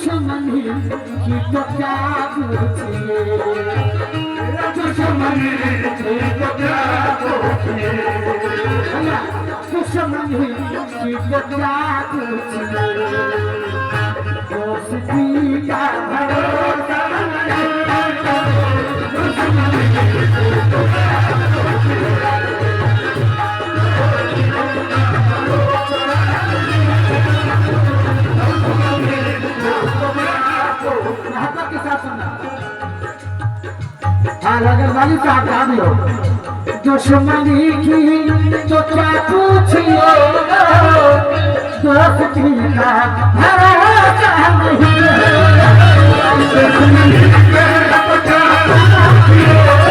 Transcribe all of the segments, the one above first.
दुश्मनी की तो क्या पूछिए दुश्मनी की तो क्या पूछिए दुश्मनी की तो क्या पूछिए दोस्ती का भरोसा दुश्मनी की तो क्या लगन वाली का गा दियो दुश्मनी की तो क्या पूछिए दोस्ती का भरोसा नहीं दुश्मनी की तो क्या पूछिए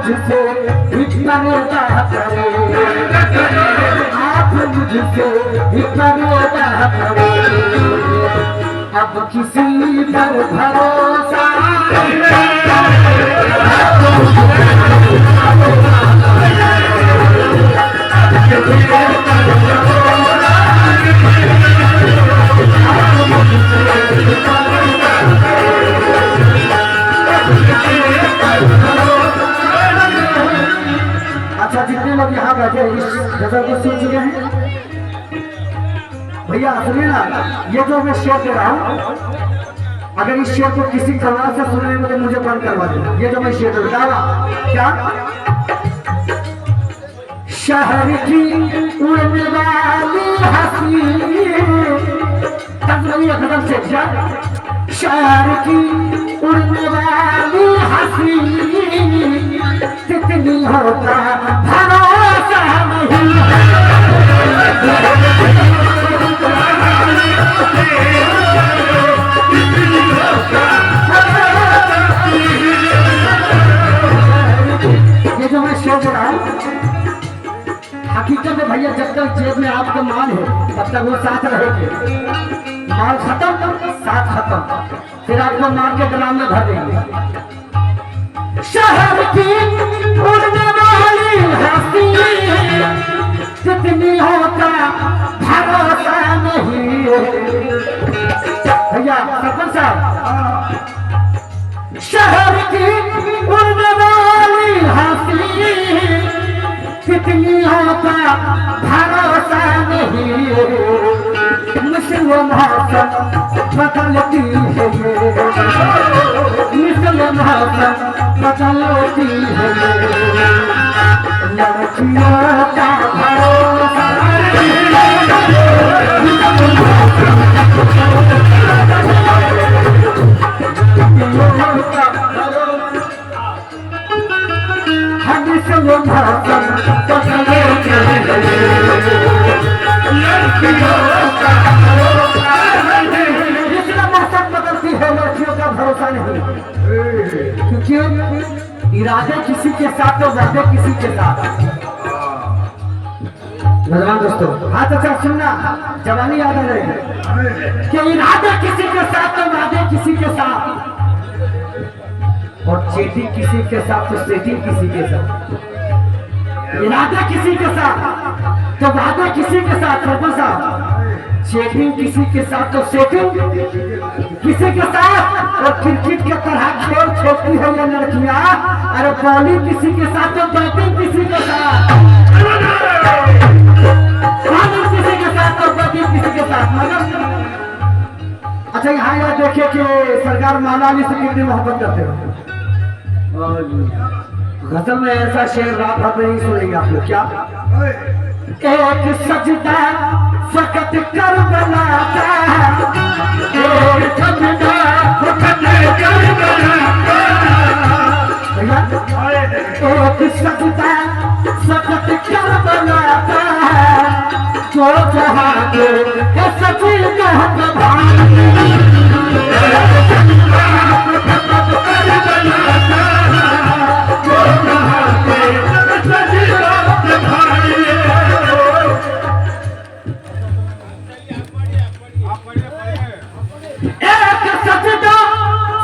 मुझसे इतना रोता करो आप मुझसे इतना रोता करो अब किसी पर भरोसा जितने लोग यहाँ बैठे इस गजल को सुन चुके हैं भैया सुनिए ना ये जो मैं शेर दे रहा हूँ अगर इस शेर को किसी कला से सुनने में तो मुझे बंद करवा देना ये जो मैं शेर दे रहा क्या शहर की उड़ने वाली हंसी गजल से क्या शहर की उड़ने वाली हंसी कितनी होता भरोसा नहीं ये जो मैं शेर रहा हूँ हकीकत में भैया जब तक जेब में आपका माल है तब तक वो साथ रहेंगे माल खत्म साथ खत्म फिर आपको मार के गलाम में भर देंगे शहर की उड़ने वाली हंसी कितनी होता भरोसा नहीं भैया सरपंच साहब शहर की उड़ने वाली हंसी कितनी होता भरोसा नहीं मुस्लिम भाषा बदलती है मुस्लिम भाषा बदलती है लड़कियों का भरोसा मुस्लिम भाषा बदलती है लड़कियों का भरोसा नहीं क्योंकि इरादे किसी के साथ तो वादे किसी के साथ नौजवान दोस्तों हाथ अच्छा सुनना जवानी याद आ रहेगी कि इरादे किसी के साथ तो वादे किसी के साथ और चेटिंग किसी के साथ तो सेटिंग किसी के साथ इरादे किसी के साथ तो वादे किसी के साथ सरपंच साहब चेटिंग किसी के साथ तो सेटिंग किसी के साथ और क्रिकेट के तरह खेल खेलती है ये लड़कियां अरे बॉलिंग किसी के साथ तो बैटिंग किसी के साथ बॉलिंग किसी के साथ तो बैटिंग किसी के साथ मगर अच्छा यहाँ यार देखिए कि सरकार मालावी से कितनी मोहब्बत करते हो गजल में ऐसा शेर रात रात नहीं सुनेंगे आप लोग क्या एक सजदा फकत कर बनाता एक सजदा फकत कर बनाता एक सजदा फकत कर बनाता जो जहां के सची कहत एक सजदा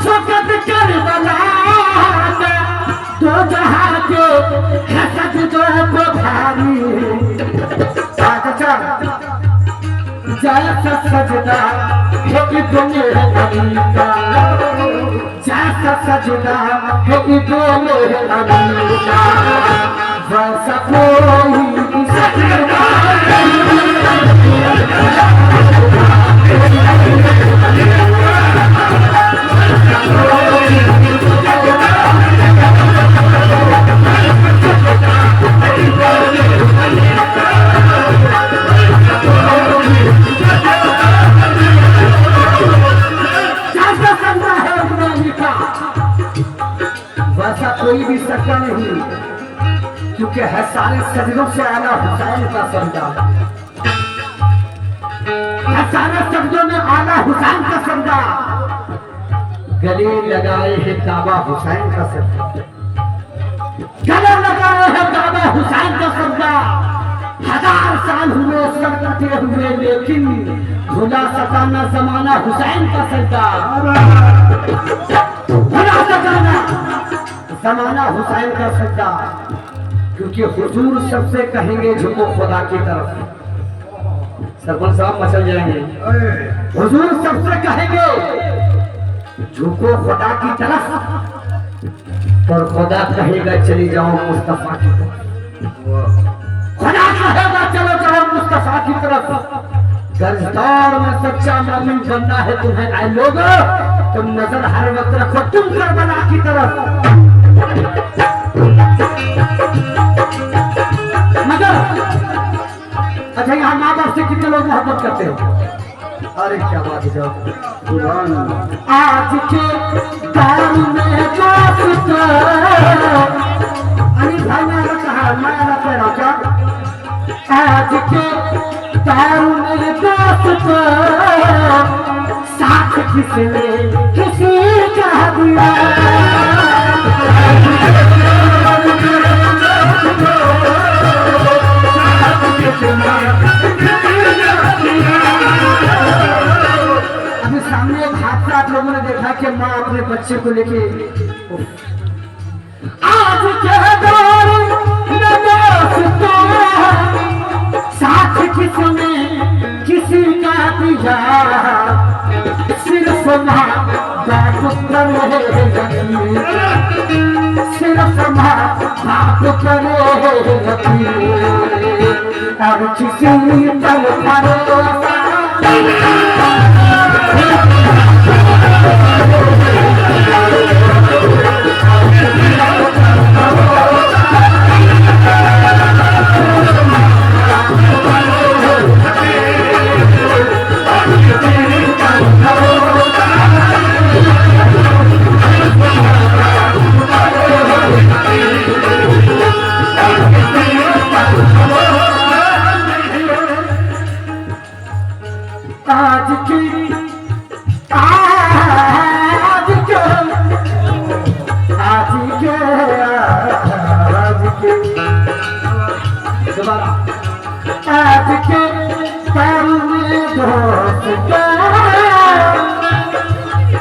फकत कर बला दो जहां के है सजदों को भारी जैसा सजदा है इब्ने अली का जैसा सजदा है इब्ने अली का वैसा कोई सजदा वैसा कोई भी सकता नहीं, क्योंकि है सारे सजदों से आला हुसैन का सजदा है, सारे सजदों में आला हुसैन का सजदा, गले लगाए है काबा हुसैन का सजदा, गले लगाए है काबा हुसैन का सजदा। 1000 साल हुए सर कटे हुए, लेकिन भुला सताना जमाना हुसैन का सजदा, भुला सताना जमाना हुसैन का सजदा, क्योंकि हुजूर सबसे कहेंगे झुको खुदा की तरफ। सरपंच साहब मचल जाएंगे। हुजूर सबसे कहेंगे झुको खुदा की तरफ, और खुदा कहेगा चली जाओ मुस्तफा की तरफ। खुदा कहेगा चलो जाओ मुस्तफा की तरफ। गर्जदार में सच्चा मोमिन बनना है तुम्हें ऐ लोगों, तुम नजर हर वक्त रखो तुम करबला की तरफ। मगर अच्छा, यहाँ माँ बाप से कितने लोग मोहब्बत करते हो? अरे क्या बात है। आज के दौर में दोस्त अनिल भाई ने कहा, मैं कह रहा क्या, आज के दौर में दोस्त साथ किसने किसी का दिया, अभी सामने एक हादसा आप लोगों ने देखा कि माँ अपने बच्चे को लेके, आज के दौर में दोस्तों साथ किसने किसी का दिया, सिर्फ माँ बाप करे, सिर्फ माँ बाप करे और किसी पर भरोसा। आज के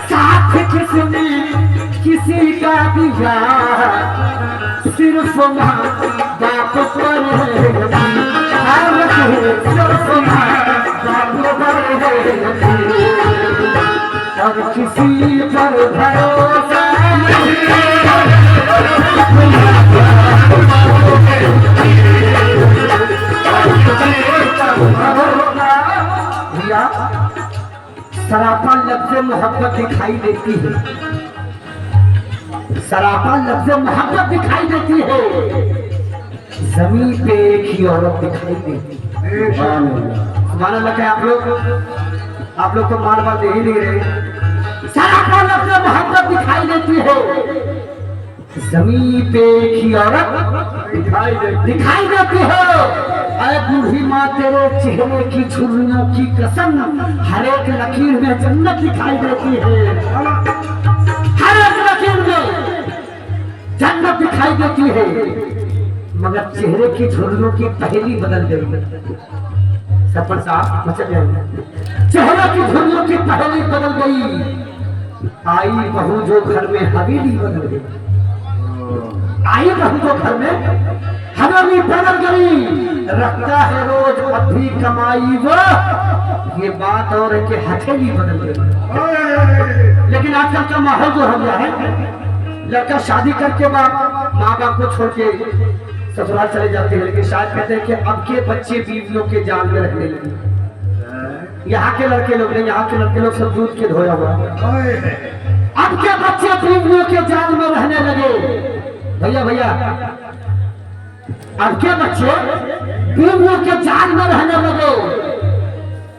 साथ किसने किसी का दिया, सिर्फ माँ बाप पर सिर्फ माँ बाप पर और किसी पर भरोसा सरापा लफ्ज़ मोहब्बत दिखाई देती है, सरापा लफ्ज़ मोहब्बत दिखाई देती है, जमीन पे एक ही औरत दिखाई देती है। सुभान अल्लाह। क्या आप लोग तो मार मार दे ही नहीं रहे। सरापा लफ्ज़ मोहब्बत दिखाई देती है, जमीन पे एक ही औरत दिखाई देती है। अरे बूढ़ी माँ तेरे चेहरे की झुर्रियों की कसम, हर एक लकीर में जन्नत दिखाई देती है, हर एक लकीर में जन्नत दिखाई देती है, मगर चेहरे की झुर्रियों की पहली बदल गई। सरपंच साहब मचल जाएंगे। चेहरे की झुर्रियों की पहली बदल गई, आई बहू जो घर में हवेली बदल गई। आई बहू जो घर में हवेली बदल गई, रखता है रोज अपनी कमाई वो, ये बात और है कि हथेली बदल गई। लेकिन आजकल का माहौल जो हो गया है, लड़का शादी करके माँ बाप को छोड़ के ससुराल चले जाते हैं, लेकिन शायद कहते हैं कि अब के बच्चे बीवियों के जाल में रहने लगे। यहाँ के लड़के लोग नहीं, यहाँ के लड़के लोग सब दूध के धोया हुआ। अब के बच्चे बीवियों के जाल में रहने लगे। भैया भैया, अब के बच्चे बीवियों के जाल में रहने लगे,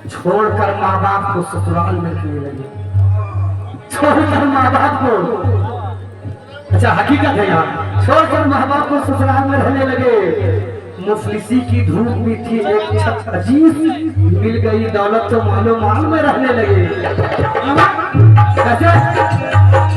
छोड़कर माँ बाप को ससुराल में रहने लगे, छोड़कर माँ बाप को। अच्छा हकीकत है, यहाँ छोड़कर माँ बाप को ससुराल में रहने लगे। मुफलिसी की धूप में थी एक छत अजीज, मिल गई दौलत तो मालो माल में रहने लगे। कैसे